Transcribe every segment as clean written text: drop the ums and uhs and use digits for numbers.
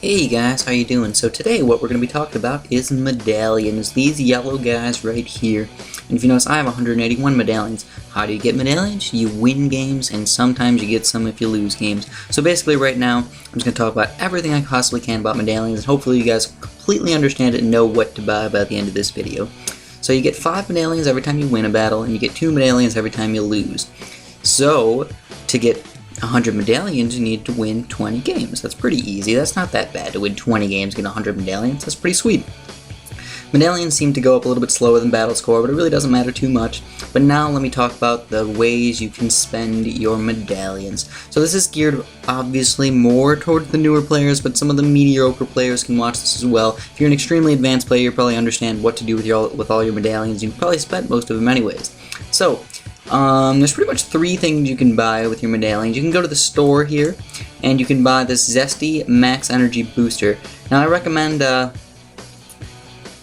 Hey guys, how you doing? So today what we're going to be talking about is medallions, these yellow guys right here. And if you notice, I have 181 medallions. How do you get medallions? You win games, and sometimes you get some if you lose games. So basically right now, I'm just going to talk about everything I possibly can about medallions, and hopefully you guys completely understand it and know what to buy by the end of this video. So you get 5 medallions every time you win a battle, and you get 2 medallions every time you lose. So, to get 100 medallions, you need to win 20 games. That's pretty easy. That's not that bad to win 20 games, get 100 medallions. That's pretty sweet. Medallions seem to go up a little bit slower than battle score, but it really doesn't matter too much. But now let me talk about the ways you can spend your medallions. So this is geared obviously more toward the newer players, but some of the mediocre players can watch this as well. If you're an extremely advanced player, you probably understand what to do with all your medallions. You've probably spent most of them anyways. So, there's pretty much 3 things you can buy with your medallions. You can go to the store here, and you can buy this Zesty Max Energy Booster. Now I recommend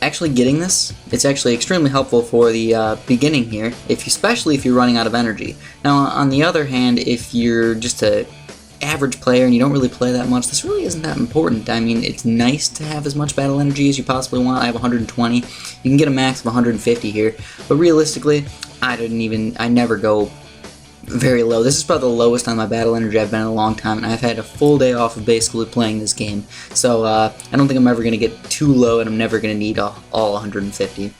actually getting this. It's actually extremely helpful for the beginning here, especially if you're running out of energy. Now on the other hand, if you're just a average player and you don't really play that much, this really isn't that important. I mean, it's nice to have as much battle energy as you possibly want. I have 120. You can get a max of 150 here, but realistically, I never go very low. This is probably the lowest on my battle energy I've been in a long time, and I've had a full day off of basically playing this game. So I don't think I'm ever going to get too low, and I'm never going to need all 150.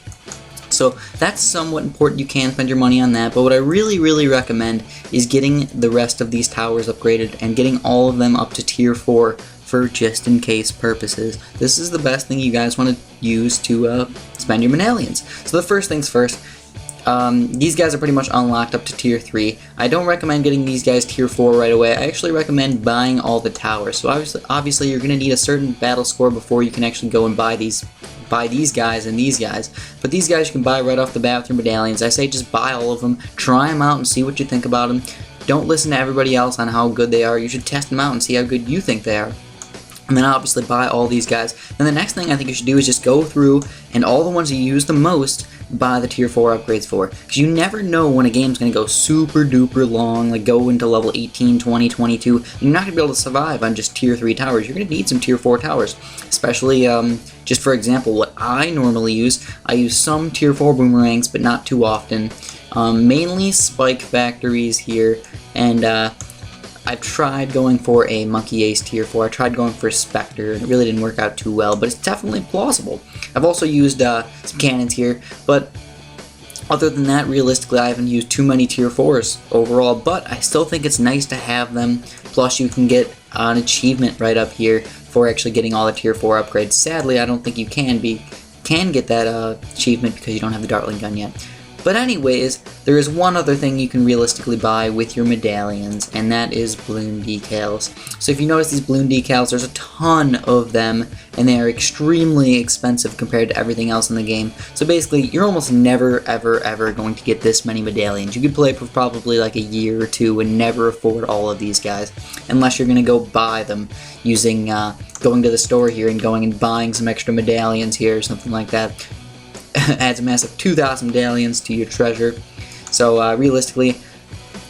So that's somewhat important. You can spend your money on that, but what I really recommend is getting the rest of these towers upgraded and getting all of them up to tier 4 for just in case purposes. This is the best thing you guys want to use to spend your medallions. So the first things first, these guys are pretty much unlocked up to tier 3. I don't recommend getting these guys tier 4 right away. I actually recommend buying all the towers. So obviously you're going to need a certain battle score before you can actually go and buy these guys and these guys. But these guys you can buy right off the bat with your medallions. I say just buy all of them, try them out and see what you think about them. Don't listen to everybody else on how good they are. You should test them out and see how good you think they are. And then obviously buy all these guys. And the next thing I think you should do is just go through and all the ones you use the most, buy the tier 4 upgrades for. Because you never know when a game's going to go super duper long, like go into level 18, 20, 22. And you're not going to be able to survive on just tier 3 towers. You're going to need some tier 4 towers. Especially, just for example, what I normally use, I use some tier 4 boomerangs, but not too often. Mainly spike factories here, and I've tried going for a Monkey Ace tier 4, I tried going for a Spectre, and it really didn't work out too well, but it's definitely plausible. I've also used some cannons here, but other than that, realistically, I haven't used too many tier 4s overall, but I still think it's nice to have them. Plus, you can get an achievement right up here for actually getting all the tier 4 upgrades. Sadly, I don't think you can get that achievement because you don't have the Dartling gun yet. But anyways, there is one other thing you can realistically buy with your medallions, and that is balloon decals. So if you notice these balloon decals, there's a ton of them, and they are extremely expensive compared to everything else in the game. So basically, you're almost never, ever going to get this many medallions. You could play for probably like a year or 2 and never afford all of these guys, unless you're going to go buy them using, going to the store here and going and buying some extra medallions here or something like that. Adds a massive 2,000 medallions to your treasure. So realistically,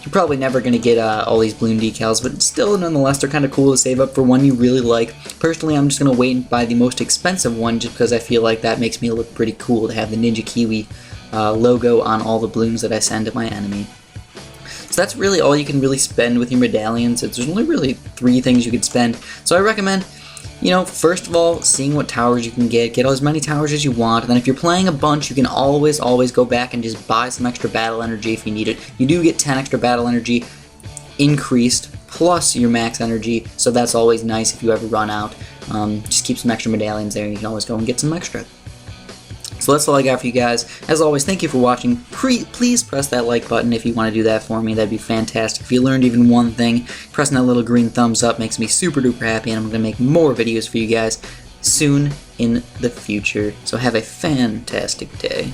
you're probably never going to get all these balloon decals, but still, nonetheless, they're kind of cool to save up for one you really like. Personally, I'm just going to wait and buy the most expensive one just because I feel like that makes me look pretty cool to have the Ninja Kiwi logo on all the balloons that I send to my enemy. So that's really all you can really spend with your medallions. There's only really 3 things you could spend. So I recommend, you know, first of all, seeing what towers you can get as many towers as you want, and then if you're playing a bunch, you can always go back and just buy some extra battle energy if you need it. You do get 10 extra battle energy increased, plus your max energy, so that's always nice if you ever run out. Just keep some extra medallions there, and you can always go and get some extra. So that's all I got for you guys. As always, thank you for watching. Please press that like button if you want to do that for me. That'd be fantastic. If you learned even one thing, pressing that little green thumbs up makes me super duper happy, and I'm going to make more videos for you guys soon in the future. So have a fantastic day.